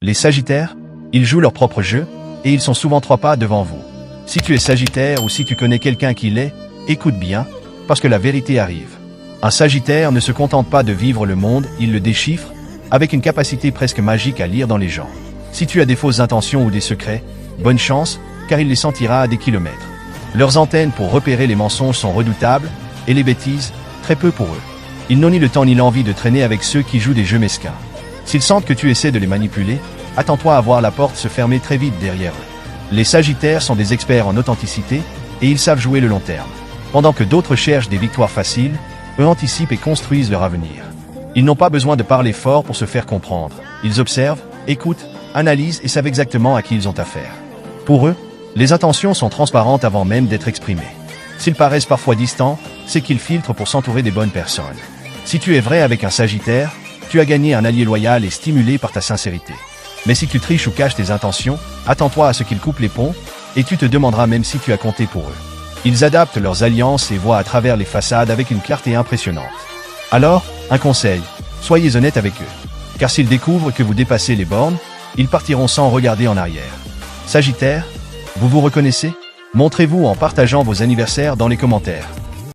Les Sagittaires, ils jouent leur propre jeu, et ils sont souvent 3 pas devant vous. Si tu es Sagittaire ou si tu connais quelqu'un qui l'est, écoute bien, parce que la vérité arrive. Un Sagittaire ne se contente pas de vivre le monde, il le déchiffre, avec une capacité presque magique à lire dans les gens. Si tu as des fausses intentions ou des secrets, bonne chance, car il les sentira à des kilomètres. Leurs antennes pour repérer les mensonges sont redoutables, et les bêtises, très peu pour eux. Ils n'ont ni le temps ni l'envie de traîner avec ceux qui jouent des jeux mesquins. S'ils sentent que tu essaies de les manipuler, attends-toi à voir la porte se fermer très vite derrière eux. Les Sagittaires sont des experts en authenticité, et ils savent jouer le long terme. Pendant que d'autres cherchent des victoires faciles, eux anticipent et construisent leur avenir. Ils n'ont pas besoin de parler fort pour se faire comprendre. Ils observent, écoutent, analysent et savent exactement à qui ils ont affaire. Pour eux, les intentions sont transparentes avant même d'être exprimées. S'ils paraissent parfois distants, c'est qu'ils filtrent pour s'entourer des bonnes personnes. Si tu es vrai avec un Sagittaire, tu as gagné un allié loyal et stimulé par ta sincérité. Mais si tu triches ou caches tes intentions, attends-toi à ce qu'ils coupent les ponts, et tu te demanderas même si tu as compté pour eux. Ils adaptent leurs alliances et voient à travers les façades avec une clarté impressionnante. Alors, un conseil, soyez honnête avec eux. Car s'ils découvrent que vous dépassez les bornes, ils partiront sans regarder en arrière. Sagittaire, vous vous reconnaissez? Montrez-vous en partageant vos anniversaires dans les commentaires.